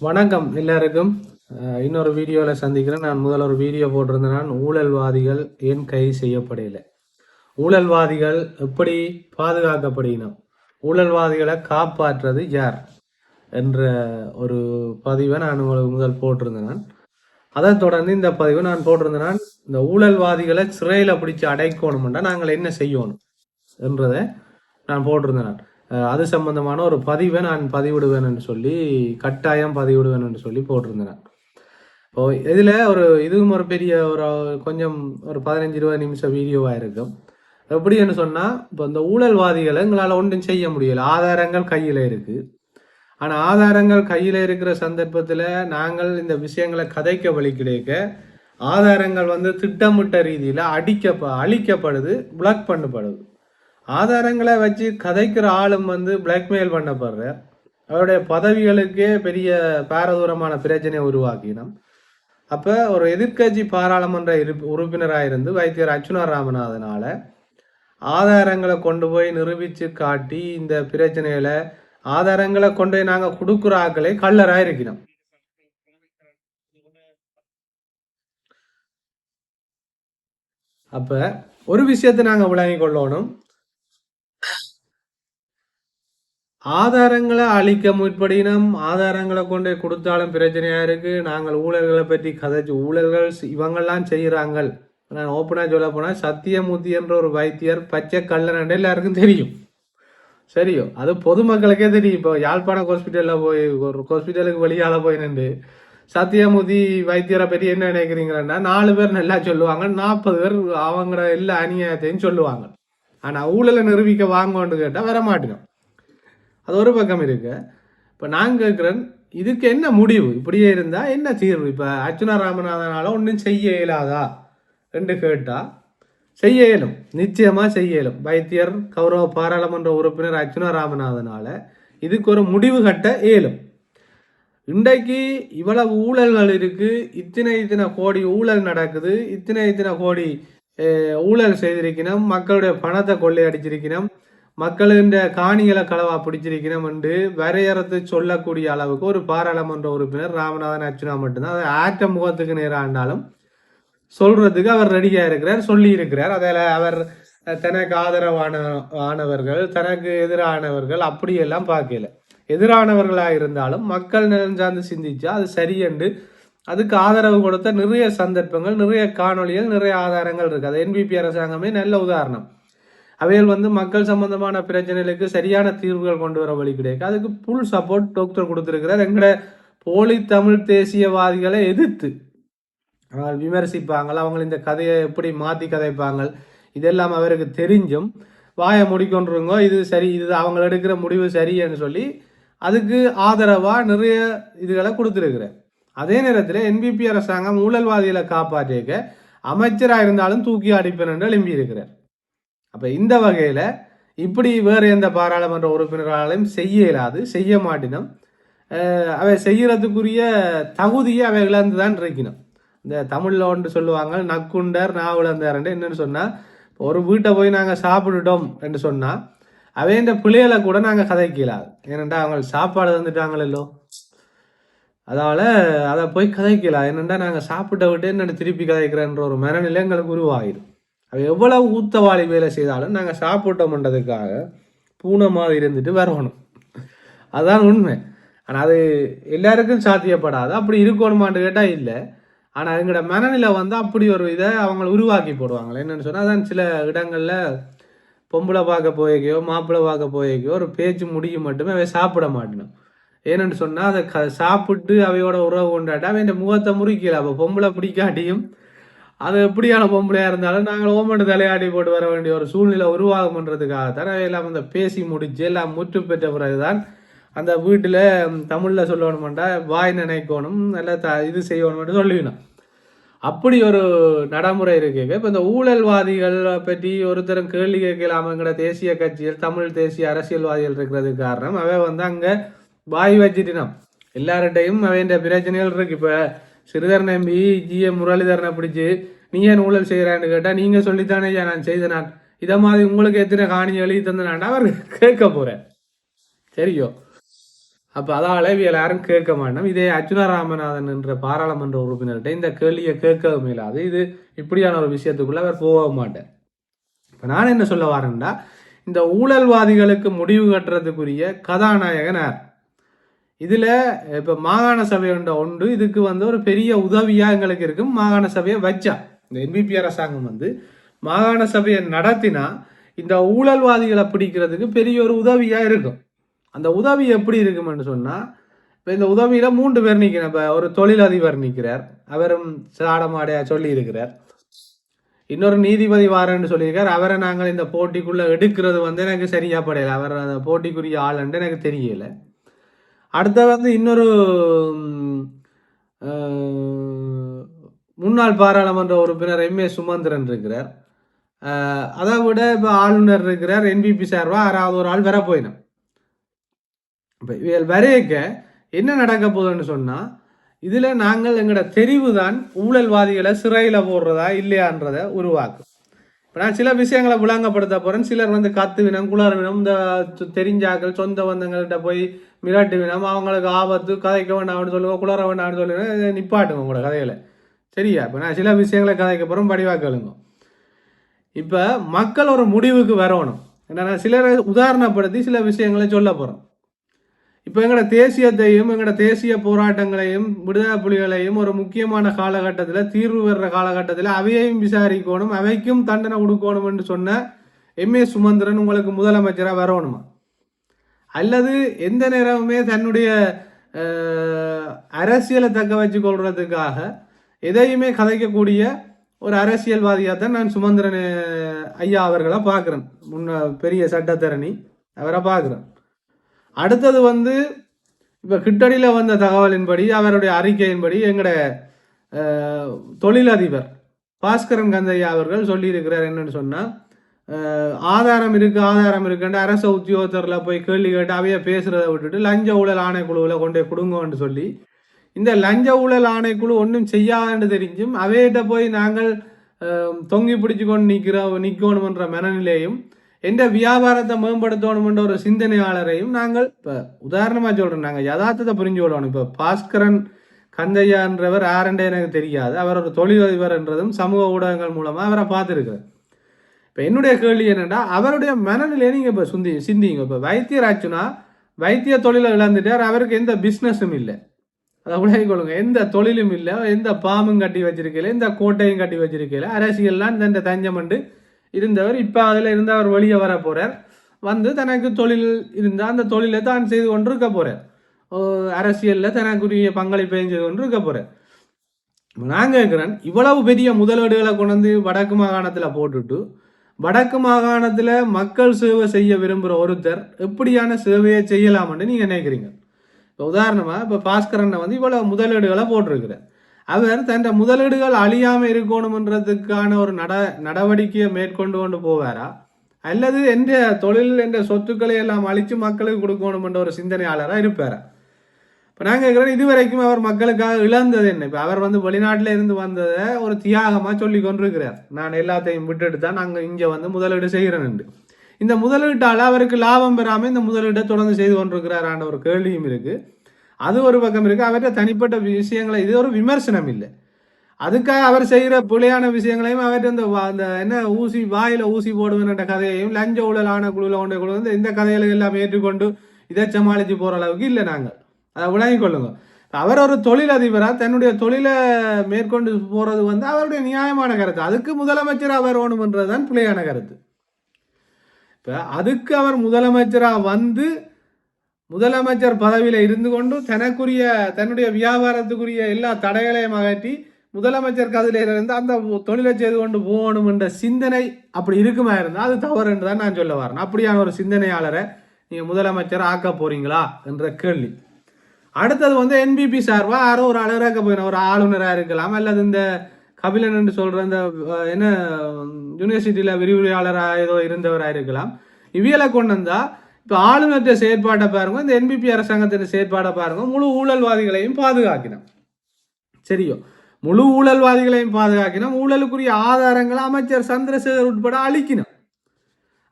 வணக்கம் எல்லாருக்கும். இன்னொரு வீடியோவில் சந்திக்கிறேன். நான் முதல்ல ஒரு வீடியோ போட்டிருந்தேன். ஊழல்வாதிகள் ஏன் கைது செய்யப்படையில, ஊழல்வாதிகள் எப்படி பாதுகாக்கப்படுகிறோம், ஊழல்வாதிகளை காப்பாற்றுறது யார் என்ற ஒரு பதிவை நான் உங்களுக்கு முதல் போட்டிருந்தேன். அதை தொடர்ந்து இந்த பதிவை நான் போட்டிருந்தேன். இந்த ஊழல்வாதிகளை சிறையில் பிடிச்சி அடைக்கணும்னா நாங்கள் என்ன செய்யணும் என்றதை நான் போட்டிருந்தேன். அது சம்பந்தமான ஒரு பதிவை நான் பதிவிடுவேன் என்று சொல்லி, கட்டாயம் பதிவிடுவேன் என்று சொல்லி போட்டிருந்தேன். இப்போ இதில் இதுவும் ஒரு பெரிய கொஞ்சம் ஒரு 15-20 நிமிஷம் வீடியோவாக இருக்கும். எப்படின்னு சொன்னால், இப்போ இந்த ஊழல்வாதிகளை எங்களால் ஒன்றும் செய்ய முடியல. ஆதாரங்கள் கையில் இருக்குது. ஆனால் ஆதாரங்கள் கையில் இருக்கிற சந்தர்ப்பத்தில் நாங்கள் இந்த விஷயங்களை கதைக்க வழி கிடைக்க ஆதாரங்கள் திட்டமிட்ட ரீதியில் அழிக்கப்படுது, பிளாக் பண்ணப்படுது. ஆதாரங்களை வச்சு கதைக்கிற ஆளும் பிளாக்மெயில் பண்ணப்படுற அவருடைய பதவிகளுக்கே பெரிய பாரதூரமான பிரச்சனையை உருவாக்கினோம். அப்போ ஒரு எதிர்கட்சி பாராளுமன்ற உறுப்பினராக இருந்து வைத்தியர் அர்ச்சுனா ராமநாதனால ஆதாரங்களை கொண்டு போய் நிரூபித்து காட்டி இந்த பிரச்சனையில ஆதாரங்களை கொண்டு போய் நாங்கள் கொடுக்குற ஆக்களே கள்ளராக இருக்கிறோம். அப்ப ஒரு விஷயத்தை நாங்கள் விளங்கி கொள்ளணும். ஆதாரங்களை அழிக்க முற்படினும் ஆதாரங்களை கொண்டு கொடுத்தாலும் பிரச்சனையா இருக்கு. நாங்கள் ஊழல்களை பற்றி கதைச்சு ஊழல்கள் இவங்கெல்லாம் செய்யறாங்க. நான் ஓப்பனா சொல்ல போனா சத்தியமூர்த்தி என்ற ஒரு வைத்தியர் பச்சை கள்ளன் எல்லாருக்கும் தெரியும். சரியோ, அது பொதுமக்களுக்கே தெரியும். இப்போ யாழ்ப்பாணம் ஹாஸ்பிட்டலில் போய் ஒரு ஹாஸ்பிட்டலுக்கு வெளியால போய் நின்று சத்தியமூர்த்தி வைத்தியரை பற்றி என்ன நினைக்கிறீங்கன்னா 4 பேர் நல்லா சொல்லுவாங்க, 40 பேர் அவங்களோட எல்லா அநியாயத்தையும் சொல்லுவாங்க. ஆனா ஊழலை நிரூபிக்க வாங்கன்னு கேட்டா வர மாட்டேங்க. அது ஒரு பக்கம் இருக்கு. இப்போ நான் கேட்குறேன், இதுக்கு என்ன முடிவு? இப்படியே இருந்தால் என்ன தீர்வு? இப்போ அர்ச்சுனா ராமநாதனால ஒன்றும் செய்ய இயலாதா என்று கேட்டால் செய்ய இயலும், நிச்சயமாக செய்ய இயலும். வைத்தியர் கௌரவ பாராளுமன்ற உறுப்பினர் அர்ச்சுனா ராமநாதனால இதுக்கு ஒரு முடிவு கட்ட இயலும். இன்றைக்கு இவ்வளவு ஊழல்கள் இருக்கு, இத்தனை கோடி ஊழல் நடக்குது, இத்தனை கோடி ஊழல் செய்திருக்கணும், மக்களுடைய பணத்தை கொள்ளையடிச்சிருக்கணும், மக்களின் காணிகளை களவா பிடிச்சிருக்கணும் என்று வரையறுத்து சொல்லக்கூடிய அளவுக்கு ஒரு பாராளுமன்ற உறுப்பினர் ராமநாதன் அர்ச்சுனா மட்டும்தான். அதை ஆற்ற முகத்துக்கு நேராண்டாலும் சொல்றதுக்கு அவர் ரெடியா இருக்கிறார், சொல்லி இருக்கிறார். அதில் அவர் தனக்கு ஆதரவானவர்கள் தனக்கு எதிரானவர்கள் அப்படியெல்லாம் பார்க்கல. எதிரானவர்களாக இருந்தாலும் மக்கள் நலன் சார்ந்து சிந்திச்சா அது சரியென்று அதுக்கு ஆதரவு கொடுத்த நிறைய சந்தர்ப்பங்கள், நிறைய காணொலிகள், நிறைய ஆதாரங்கள் இருக்கு. அது என்பிபி அரசாங்கமே நல்ல உதாரணம். அவைகள் மக்கள் சம்பந்தமான பிரச்சனைகளுக்கு சரியான தீர்வுகள் கொண்டு வர வழி கிடையாது. அதுக்கு ஃபுல் சப்போர்ட் டாக்டர் கொடுத்துருக்கிறார். எங்கட போலி தமிழ் தேசியவாதிகளை எதிர்த்து விமர்சிப்பாங்க, அவங்க இந்த கதையை எப்படி மாற்றி கதைப்பாங்க, இதெல்லாம் அவருக்கு தெரிஞ்சும் வாயை முடிக்கொண்டுருங்க, இது சரி, இது அவங்க எடுக்கிற முடிவு சரின்னு சொல்லி அதுக்கு ஆதரவாக நிறைய இதுகளை கொடுத்துருக்குறார். அதே நேரத்தில் என்பிபி அரசாங்கம் ஊழல்வாதிகளை காப்பாற்றிக்க அமைச்சராக இருந்தாலும் தூக்கி அடிப்பேன் என்று எழும்பி இருக்கிறார். அப்போ இந்த வகையில் இப்படி வேறு எந்த பாராளுமன்ற உறுப்பினர்களாலையும் செய்ய இயலாது, செய்ய மாட்டினோம். அவை செய்யறதுக்குரிய தகுதியை அவைகளை தான் இருக்கணும். இந்த தமிழில் ஒன்று சொல்லுவாங்க, நக்குண்டர் நாவலந்தார் என்னன்னு சொன்னால், ஒரு வீட்டை போய் நாங்கள் சாப்பிட்டுட்டோம் என்று சொன்னால் அவைன்ற பிள்ளைகளை கூட நாங்கள் கதைக்கலாது. ஏனென்றா அவங்க சாப்பாடு தந்துட்டாங்களோ, அதால் அதை போய் கதைக்கலாம். என்னென்னா நாங்கள் சாப்பிட்ட விட்டு என்னென்ன திருப்பி கதைக்கிறேன்ற ஒரு மனநிலை எங்களுக்கு உருவாகிடும். அது எவ்வளவு ஊத்தவாளி வேலை செய்தாலும் நாங்கள் சாப்பிட்டோம்ன்றதுக்காக பூனை மாதிரி இருந்துட்டு வரணும், அதுதான் உண்மை. ஆனால் அது எல்லாருக்கும் சாத்தியப்படாது. அப்படி இருக்கணுமான்னு கேட்டால் இல்லை. ஆனால் அதுங்களோட மனநிலை அப்படி ஒரு இதை அவங்க உருவாக்கி போடுவாங்க. என்னென்னு சொன்னால், அதான் சில இடங்களில் பொம்பளை பார்க்க போய்க்கையோ மாப்பிள்ளை பார்க்க போய்க்கையோ ஒரு பேச்சு முடியும் மட்டுமே அவை சாப்பிட மாட்டணும். ஏன்னு சொன்னால் அதை சாப்பிட்டு அவையோட உறவு கொண்டாட்டா அவன் முகத்தை முறிக்கல. அப்போ பொம்பளை பிடிக்காட்டியும் அது எப்படியான பொம்பளையாக இருந்தாலும் நாங்கள் ஓமண்டு தலையாடி போட்டு வர வேண்டிய ஒரு சூழ்நிலை உருவாகும்ன்றதுக்காகத்தான் அவையெல்லாம் பேசி முடிச்சு எல்லாம் முற்று பெற்ற பிறகுதான் அந்த வீட்டில் தமிழில் சொல்லணுமெண்டா வாய் நினைக்கணும், நல்லா இது செய்யணும்னு சொல்லிக்கணும். அப்படி ஒரு நடைமுறை இருக்கு. இப்போ இந்த ஊழல்வாதிகளை பற்றி ஒருத்தரும் கேள்வி கேட்கலாமங்கிற தேசிய கட்சிகள், தமிழ் தேசிய அரசியல்வாதிகள் இருக்கிறதுக்கு காரணம் அவை அங்கே வாய் வச்சுட்டினோம். எல்லார்டையும் அவைன்ற பிரச்சனைகள் இருக்கு. இப்போ சிறிதரன் நம்பி ஜிஎம் முரளிதரனை பிடிச்சி நீ ஏன் ஊழல் செய்கிறான்னு கேட்டால் நீங்கள் சொல்லித்தானே நான் செய்த நான் இதை மாதிரி உங்களுக்கு எத்தனை காணி எழுதி தந்தனான்டா அவர் கேட்க போகிறேன். சரியோ, அப்போ அதால் இவியல் யாரும் கேட்க மாட்டோம். இதே அர்ஜுனா ராமநாதன் என்ற பாராளுமன்ற உறுப்பினர்கிட்ட இந்த கேள்வியை கேட்கவும் இல்லாது இது இப்படியான ஒரு விஷயத்துக்குள்ள அவர் போக மாட்டார். இப்போ நான் என்ன சொல்ல வரேன்டா, இந்த ஊழல்வாதிகளுக்கு முடிவு கட்டுறதுக்குரிய கதாநாயகன் யார்? இதில் இப்போ மாகாண சபை ஒன்று இதுக்கு ஒரு பெரிய உதவியாக எங்களுக்கு இருக்கும். மாகாண சபையை வச்சா இந்த என்பிபி அரசாங்கம் மாகாண சபையை நடத்தினா இந்த ஊழல்வாதிகளை பிடிக்கிறதுக்கு பெரிய ஒரு உதவியாக இருக்கும். அந்த உதவி எப்படி இருக்குமென்னு சொன்னால், இப்போ இந்த உதவியில் 3 பேர் நிற்கிறேன். இப்போ ஒரு தொழிலதிபர் நிற்கிறார், அவரும் சாடமாடையா சொல்லி இருக்கிறார். இன்னொரு நீதிபதி வாரன்னு சொல்லியிருக்கார், அவரை நாங்கள் இந்த போட்டிக்குள்ளே எடுக்கிறது எனக்கு சரியா படையலை, அவர் அந்த போட்டிக்குரிய ஆளுன்ட்டு எனக்கு தெரியலை. அடுத்த இன்னொரு முன்னாள் பாராளுமன்ற உறுப்பினர் எம்ஏ சுமந்திரன் இருக்கிறார். அதை விட இப்போ ஆளுநர் இருக்கிறார். என்பிபி சார்பா யாராவது ஒரு ஆள் வர போயிடும். இப்போ இவள் வரையக்க என்ன நடக்க போகுதுன்னு சொன்னால், இதில் நாங்கள் எங்களோட தெரிவு தான் ஊழல்வாதிகளை சிறையில் போடுறதா இல்லையான்றதை உருவாக்கும். இப்போ நான் சில விஷயங்களை விளங்கப்படுத்த போகிறேன். சிலர் கத்துவினம் குளறுவினம், இந்த தெரிஞ்சாக்கள் சொந்த பந்தங்கள்கிட்ட போய் மிராட்டுவினம், அவங்களுக்கு ஆபத்து, கதைக்க வேண்டாம்னு சொல்லுவோம், குளற வேண்டாம்னு சொல்லுவேன், நிப்பாட்டுங்க உங்களோட கதைகளை. சரியா? இப்போ நான் சில விஷயங்களை கதைக்க போகிறோம், படிவாக்கலுங்க. இப்போ மக்கள் ஒரு முடிவுக்கு வரணும். ஏன்னா சிலரை உதாரணப்படுத்தி சில விஷயங்களை சொல்ல போகிறோம். இப்போ எங்களோட தேசியத்தையும் எங்களோட தேசிய போராட்டங்களையும் விடுதலை புலிகளையும் ஒரு முக்கியமான காலகட்டத்தில் தீர்வு வர்ற காலகட்டத்தில் அவையையும் விசாரிக்கணும், அவைக்கும் தண்டனை கொடுக்கணும் என்று சொன்ன எம்ஏ சுமந்திரன் உங்களுக்கு முதலமைச்சராக வரணுமா? அல்லது எந்த நேரமுமே தன்னுடைய அரசியலை தக்க வச்சு கொள்றதுக்காக எதையுமே கதைக்கக்கூடிய ஒரு அரசியல்வாதியாக தான் நான் சுமந்திரன் ஐயா அவர்களை பார்க்குறேன். பெரிய சட்டத்தரணி அவரை பார்க்குறேன். அடுத்தது இப்போ கிட்டடியில் வந்த தகவலின்படி, அவருடைய அறிக்கையின்படி எங்களோட தொழிலதிபர் பாஸ்கரன் கந்தையா அவர்கள் சொல்லியிருக்கிறார். என்னன்னு சொன்னால், ஆதாரம் இருக்குன்னு அரச உத்தியோகத்தரில் போய் கேள்வி கேட்டு அவைய பேசுகிறத விட்டுட்டு லஞ்ச ஊழல் ஆணைக்குழுவில் கொண்டே கொடுங்கன்னு சொல்லி, இந்த லஞ்ச ஊழல் ஆணைக்குழு ஒன்றும் செய்யாதுன்னு தெரிஞ்சும் அவையிட்ட போய் நாங்கள் தொங்கி பிடிச்சு கொண்டு நிற்கணுமன்ற மனநிலையும் எந்த வியாபாரத்தை மேம்படுத்தணுமென்ற ஒரு சிந்தனையாளரையும் நாங்கள் இப்போ உதாரணமாக சொல்கிறோம். நாங்கள் யதார்த்தத்தை புரிஞ்சு கொள்ளணும். இப்போ பாஸ்கரன் கந்தையான்றவர் யாருன்றே எனக்கு தெரியாது. அவர் ஒரு தொழிலதிபர் என்றதும் சமூக ஊடகங்கள் மூலமாக அவரை பார்த்துருக்குறேன். இப்போ என்னுடைய கேள்வி என்னென்னா, அவருடைய மனநிலையை நீங்கள் இப்போ சிந்திங்க. இப்போ வைத்தியர் ஆச்சுன்னா வைத்திய தொழிலை இழந்துட்டார், அவருக்கு எந்த பிஸ்னஸும் இல்லை, அதை உலகிக்கொள்ளுங்க, எந்த தொழிலும் இல்லை, எந்த பாம்பும் கட்டி வச்சிருக்கல, எந்த கோட்டையும் கட்டி வச்சிருக்கல, அரசியல்லாம் இந்த தஞ்சம் இருந்தவர். இப்போ அதில் இருந்து அவர் வெளியே வர போகிறார். தனக்கு தொழில் இருந்தால் அந்த தொழிலை தான் செய்து கொண்டு இருக்க போகிறார். அரசியலில் தனக்குரிய பங்களிப்பை செய்து கொண்டு இருக்க போகிறார். நான் கேட்குறேன், இவ்வளவு பெரிய முதலீடுகளை கொண்டு வடக்கு மாகாணத்தில் போட்டுட்டு வடக்கு மாகாணத்தில் மக்கள் சேவை செய்ய விரும்புகிற ஒருத்தர் எப்படியான சேவையை செய்யலாம்னு நீங்கள் நினைக்கிறீங்க? இப்போ உதாரணமாக இப்போ பாஸ்கரனை இவ்வளவு முதலீடுகளை போட்டிருக்கிறார். அவர் தன் முதலீடுகள் அழியாமல் இருக்கணும்ன்றதுக்கான ஒரு நடவடிக்கையை மேற்கொண்டு கொண்டு போவாரா, அல்லது என்ற தொழில் என்ற சொத்துக்களை எல்லாம் அழித்து மக்களுக்கு கொடுக்கணும்ன்ற ஒரு சிந்தனையாளராக இருப்பாரா? இப்போ நான் கேட்குறேன், இதுவரைக்கும் அவர் மக்களுக்காக இழந்தது என்ன? இப்போ அவர் வெளிநாட்டில் இருந்து வந்ததை ஒரு தியாகமாக சொல்லி கொண்டிருக்கிறார். நான் எல்லாத்தையும் விட்டுட்டு தான் நாங்கள் இங்கே முதலீடு செய்கிறேன். இந்த முதலீட்டால் அவருக்கு லாபம் பெறாமல் இந்த முதலீட்டை தொடர்ந்து செய்து கொண்டிருக்கிறாரான ஒரு கேள்வியும் இருக்குது. அது ஒரு பக்கம் இருக்குது. அவர்கிட்ட தனிப்பட்ட விஷயங்களை, இது ஒரு விமர்சனம் இல்லை, அதுக்காக அவர் செய்கிற பிழையான விஷயங்களையும் அவர்கிட்ட அந்த என்ன வாயில ஊசி போடுவேன்ற கதையையும் லஞ்ச ஊழல் ஆணைக்குழுவில் கொண்டு கொண்டு இந்த கதைகளை எல்லாம் ஏற்றுக்கொண்டு இதை சமாளித்து போகிற அளவுக்கு இல்லை. நாங்கள் அதை விளங்கி கொள்ளுங்க. அவர் ஒரு தொழிலதிபராக தன்னுடைய தொழிலை மேற்கொண்டு போகிறது அவருடைய நியாயமான கருத்து. அதுக்கு முதலமைச்சராக வரணும்ன்றது தான் பிழையான கருத்து. இப்போ அதுக்கு அவர் முதலமைச்சராக முதலமைச்சர் பதவியில் இருந்து கொண்டு தன்னுடைய வியாபாரத்துக்குரிய எல்லா தடைகளையும் அகற்றி முதலமைச்சர் கதிலிருந்து அந்த தொழிலை செய்து கொண்டு போகணும் என்ற சிந்தனை அப்படி இருக்குமா இருந்தால் அது தவறு என்று தான் நான் சொல்ல வரேன். அப்படியான ஒரு சிந்தனையாளரை நீங்கள் முதலமைச்சர் ஆக்க போறீங்களா என்ற கேள்வி. அடுத்தது என்பிபி சார்பா யாரோ ஒரு அலுவலக போயின ஒரு ஆளுநராக இருக்கலாம், அல்லது இந்த கபிலன் என்று சொல்ற இந்த என்ன யூனிவர்சிட்டியில் விரிவுரையாளராக ஏதோ இருந்தவராக இருக்கலாம். இவியலை கொண்டு வந்தா இப்போ ஆளுநர்கிட்ட செயற்பாட்டை பாருங்க, இந்த என்பிபி அரசாங்கத்தின் செயற்பாட்டை பாருங்க, முழு ஊழல்வாதிகளையும் பாதுகாக்கணும். சரியோ, முழு ஊழல்வாதிகளையும் பாதுகாக்கணும், ஊழலுக்குரிய ஆதாரங்களை அமைச்சர் சந்திரசேகர் உட்பட அளிக்கணும்.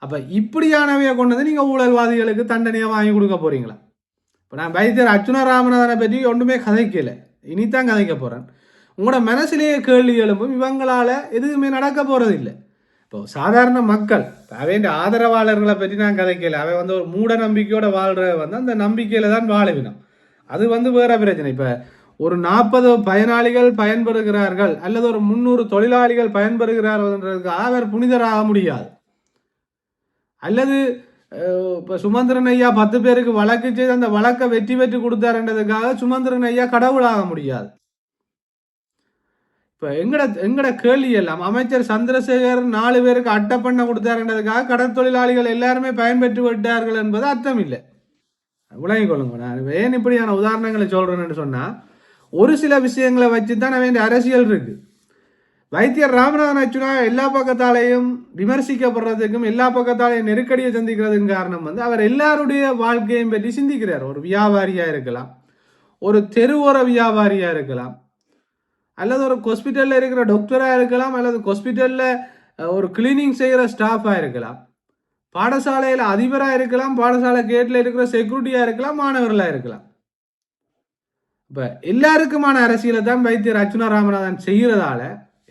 அப்ப இப்படியானவையை கொண்டு வந்து நீங்க ஊழல்வாதிகளுக்கு தண்டனையை வாங்கி கொடுக்க போறீங்களா? இப்போ நான் வைத்தியர் அர்ச்சுனா ராமநாதனை பற்றி ஒன்றுமே கதைக்கல, இனித்தான் கதைக்க போகிறேன். உங்களோட மனசிலேயே கேள்வி எழும்பும், இவங்களால் எதுவுமே நடக்க போகிறது இல்லை. இப்போ சாதாரண மக்கள், அவையின் ஆதரவாளர்களை பற்றி நான் கதைக்கல, அவை வந்து ஒரு மூட நம்பிக்கையோட வாழ்கிற வந்து அந்த நம்பிக்கையில் தான் வாழவினம். அது வந்து வேற பிரச்சனை. இப்போ ஒரு 40 பயனாளிகள் பயன்பெறுகிறார்கள் அல்லது ஒரு 300 தொழிலாளிகள் பயன்பெறுகிறார்கள் அவர் புனிதராக முடியாது. அல்லது இப்போ சுமந்திரன் ஐயா 10 பேருக்கு வழக்கு செய்து அந்த வழக்கை வெற்றி பெற்று கொடுத்தாருன்றதுக்காக சுமந்திரன் ஐயா கடவுளாக முடியாது. இப்போ எங்கட கேள்வி எல்லாம் அமைச்சர் சந்திரசேகர் 4 பேருக்கு அட்டை பண்ண கொடுத்தாருன்றதுக்காக கடற்தொழிலாளிகள் எல்லாருமே பயன்பெற்று விட்டார்கள் என்பது அர்த்தம் இல்லை. விளங்கிக் கொள்ளுங்க. நான் ஏன் இப்படியான உதாரணங்களை சொல்றேன்னு சொன்னா, ஒரு சில விஷயங்களை வச்சு தான் வேண்டிய அரசியல் இருக்கு. வைத்தியர் ராமநாதன் அர்ச்சுனா எல்லா பக்கத்தாலையும் விமர்சிக்கப்படுறதுக்கும் எல்லா பக்கத்தாலையும் நெருக்கடியை சந்திக்கிறதுக்கும் காரணம் வந்து அவர் எல்லாருடைய வாழ்க்கையும் பற்றி சிந்திக்கிறார். ஒரு வியாபாரியா இருக்கலாம், ஒரு தெருவோர வியாபாரியா இருக்கலாம், அல்லது ஒரு ஹாஸ்பிட்டல்ல இருக்கிற டாக்டரா இருக்கலாம், அல்லது ஹாஸ்பிட்டல்ல ஒரு கிளீனிங் செய்கிற ஸ்டாஃபா இருக்கலாம், பாடசாலையில் அதிபராக இருக்கலாம், பாடசாலை கேட்டில் இருக்கிற செக்யூரிட்டியாக இருக்கலாம், மாணவர்களாக இருக்கலாம். இப்போ எல்லாருக்குமான அரசியலை தான் வைத்தியர் அர்ச்சுனா ராமநாதன் செய்கிறதால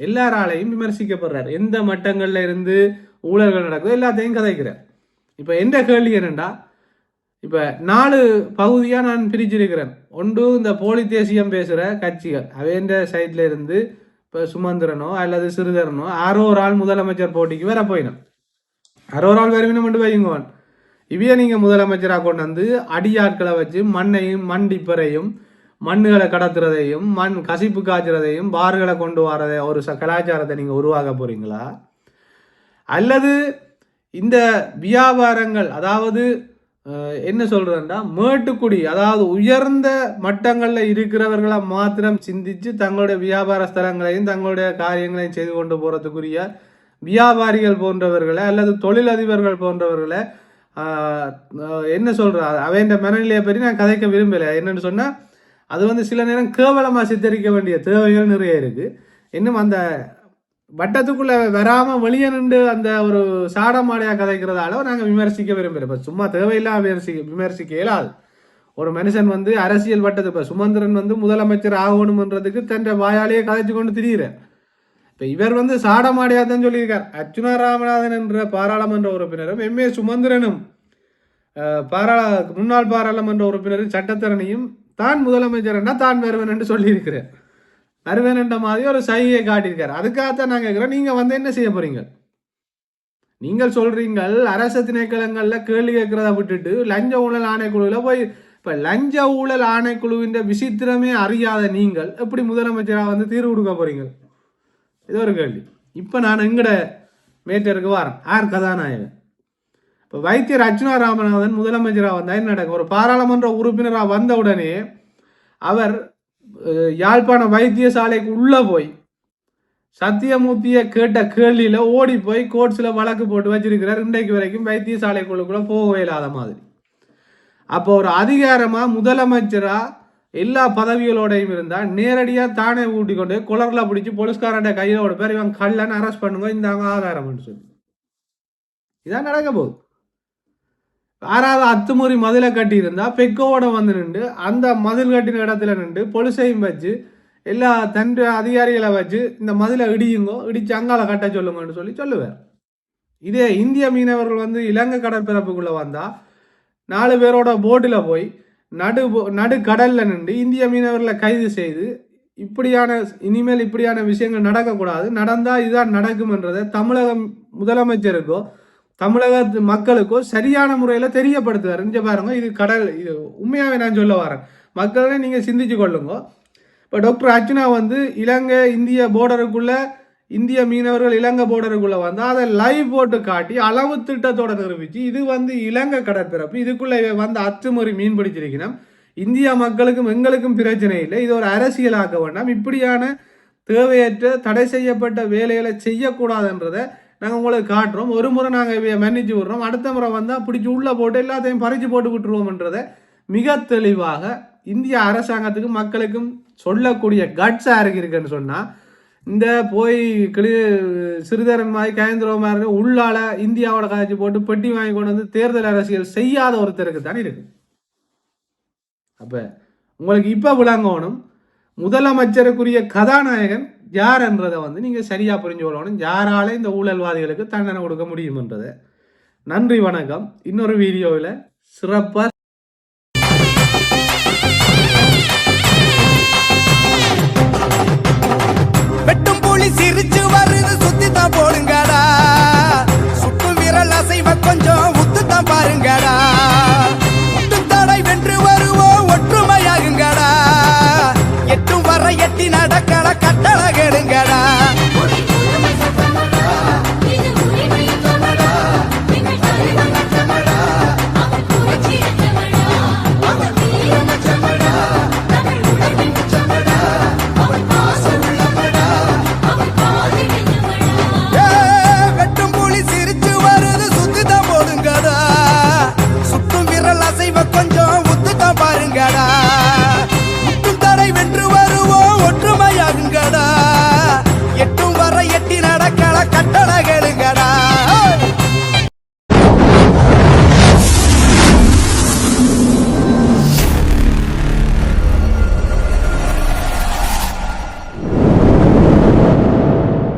எல்லாராலையும் விமர்சிக்கப்படுறார். எந்த மட்டங்கள்ல இருந்து ஊழல்கள் நடக்குதோ எல்லாத்தையும் கதைக்கிறார். இப்போ எந்த கேள்வி என்னண்டா, இப்போ 4 பகுதியாக நான் பிரிச்சிருக்கிறேன். ஒன்று இந்த போலி தேசியம் பேசுகிற கட்சிகள், அவேண்ட சைட்ல இருந்து இப்போ சுமந்திரனோ அல்லது சிறுதரனோ யாரோ ஒரு ஆள் முதலமைச்சர் போட்டிக்கு வர போயிடும். யாரோ ஒரு ஆள் வருவினம் கொண்டு வையுங்கவன் இவைய நீங்கள் முதலமைச்சராக கொண்டு வந்து அடியாட்களை வச்சு மண்ணையும் மண்டிப்பறையும் மண்ணுகளை கடத்துறதையும் மண் கசிப்பு காய்ச்சறதையும் பார்களை கொண்டு வரதை ஒரு கலாச்சாரத்தை நீங்கள் உருவாக்க போறீங்களா? அல்லது இந்த வியாபாரங்கள், அதாவது என்ன சொல்றேன்டா, மேட்டுக்குடி, அதாவது உயர்ந்த மட்டங்களில் இருக்கிறவர்களை மாத்திரம் சிந்திச்சு தங்களுடைய வியாபார ஸ்தலங்களையும் தங்களுடைய காரியங்களையும் செய்து கொண்டு போறதுக்குரிய வியாபாரிகள் போன்றவர்களை அல்லது தொழிலதிபர்கள் போன்றவர்களை என்ன சொல்ற அவைன்ற மனநிலையை பற்றி நான் கதைக்க விரும்பலை. என்னன்னு சொன்னா, அது வந்து சில நேரம் கேவலமாக சித்தரிக்க வேண்டிய தேவைகள் நிறைய இருக்கு. இன்னும் அந்த வட்டத்துக்குள்ள வராம வெளியே நின்று அந்த ஒரு சாடமாடையா கதைக்கிறதால நாங்கள் விமர்சிக்க விரும்புகிறோம். இப்போ சும்மா தேவையில்லாம விமர்சிக்க இயலாது. ஒரு மனுஷன் வந்து அரசியல் வட்டத்து, இப்போ சுமந்திரன் வந்து முதலமைச்சர் ஆகணும்ன்றதுக்கு தன் வாயாலேயே கதைச்சு கொண்டு திரியிறார். இப்போ இவர் வந்து சாடமாடையா தான் சொல்லியிருக்கார். அர்ச்சுனா ராமநாதன் என்ற பாராளுமன்ற உறுப்பினரும் எம்ஏ சுமந்திரனும் முன்னாள் பாராளுமன்ற உறுப்பினரும் சட்டத்தரணியும் தான் முதலமைச்சர் தான் வருவேன் என்று சொல்லியிருக்கிறேன். வருவேன் என்ற மாதிரி ஒரு சைகையை காட்டியிருக்காரு. அதுக்காகத்தான் நாங்கள் கேட்குறோம், நீங்கள் வந்து என்ன செய்ய போறீங்க? நீங்கள் சொல்றீங்கள் அரசு திணைக்களங்கள்ல கேள்வி கேட்கிறத விட்டுட்டு லஞ்ச ஊழல் ஆணைக்குழுவில் போய், இப்போ லஞ்ச ஊழல் ஆணைக்குழுவின் விசித்திரமே அறியாத நீங்கள் எப்படி முதலமைச்சராக வந்து தீர்வு கொடுக்க போறீங்க? இது ஒரு கேள்வி. இப்போ நான் எங்கட மேட்டருக்கு வரேன். யார் கதாநாயகன்? இப்போ வைத்தியர் அர்ச்சுனா ராமநாதன் முதலமைச்சராக வந்தால் என்ன நடக்கும்? ஒரு பாராளுமன்ற உறுப்பினராக வந்த உடனே அவர் யாழ்ப்பாண வைத்தியசாலைக்கு உள்ள போய் சத்தியமூர்த்தியை கேட்ட கேள்வியில ஓடி போய் கோர்ட்ஸில் வழக்கு போட்டு வச்சிருக்கிறார். இன்றைக்கு வரைக்கும் வைத்தியசாலைக்குள்ளுக்குள்ள போகவே இல்லாத மாதிரி. அப்போ ஒரு அதிகாரமாக முதலமைச்சராக எல்லா பதவிகளோடையும் இருந்தால் நேரடியாக தானே ஊட்டி கொண்டு குளரில் பிடிச்சி போலீஸ்காரண்ட கையோட பேர் இவன் கல்லன்னு அரெஸ்ட் பண்ணுங்க, இந்த ஆதாரம்னு சொல்லி இதான் நடக்க போகுது. யாராவது அத்துமுறி மதிலை கட்டி இருந்தா பெக்கோட வந்து நின்று அந்த மதில் கட்டின இடத்துல நின்று பொலிசையும் வச்சு எல்லா தன் அதிகாரிகளை வச்சு இந்த மதிலை இடியுங்கோ, இடிச்சு அங்கால கட்ட சொல்லுங்கன்னு சொல்லி சொல்லுவார். இதே இந்திய மீனவர்கள் வந்து இலங்கை கடற்பரப்புக்குள்ள வந்தா 4 பேரோட போட்டில் போய் நடு கடல்ல நின்று இந்திய மீனவர்களை கைது செய்து இனிமேல் இப்படியான விஷயங்கள் நடக்கக்கூடாது, நடந்தா இதுதான் நடக்கும்ன்றதை தமிழக முதலமைச்சருக்கோ தமிழக மக்களுக்கோ சரியான முறையில் தெரியப்படுத்துவார். இங்கே பாருங்க, இது கடல், இது உண்மையாகவே நான் சொல்ல வரேன். மக்களே நீங்கள் சிந்திச்சு கொள்ளுங்க. இப்போ டாக்டர் அர்ச்சுனா வந்து இலங்கை இந்திய போர்டருக்குள்ள, இந்திய மீனவர்கள் இலங்கை போர்டருக்குள்ள வந்து அதை லைவ் போட்டு காட்டி அளவு திட்டத்தோட நிரூபிச்சு இது வந்து இலங்கை கடற்பரப்பு, இதுக்குள்ள வந்து அத்துமுறை மீன் பிடிச்சிருக்கணும், இந்திய மக்களுக்கும் எங்களுக்கும் பிரச்சனை இல்லை, இது ஒரு அரசியலாக்க வேண்டாம், இப்படியான தேவையற்ற தடை செய்யப்பட்ட வேலைகளை செய்யக்கூடாதுன்றதை நாங்கள் உங்களுக்கு காட்டுறோம். ஒரு முறை நாங்கள் மன்னிச்சு விடுறோம், அடுத்த முறை வந்தால் பிடிச்சி உள்ளே போட்டு எல்லாத்தையும் பறித்து போட்டு விட்டுருவோம்ன்றதை மிக தெளிவாக இந்திய அரசாங்கத்துக்கும் மக்களுக்கும் சொல்லக்கூடிய கட்ஸ் யாருக்கு இருக்குன்னு சொன்னால், இந்த போய் சிறிதரன் மாதிரி கயந்திரவ மாதிரி உள்ளால இந்தியாவோட காய்ச்சி போட்டு பெட்டி வாங்கி கொண்டு வந்து தேர்தல் அரசியல் செய்யாத ஒருத்தருக்கு தான் இருக்குது. அப்போ உங்களுக்கு இப்போ விளங்கணும் முதலமைச்சருக்குரிய கதாநாயகன் யார்ன்றதை வந்து நீங்கள் சரியாக புரிஞ்சு கொள்ளணும். யாரால இந்த ஊழல்வாதிகளுக்கு தண்டனை கொடுக்க முடியும்ன்றதை. நன்றி, வணக்கம். இன்னொரு வீடியோவில் சிறப்பாக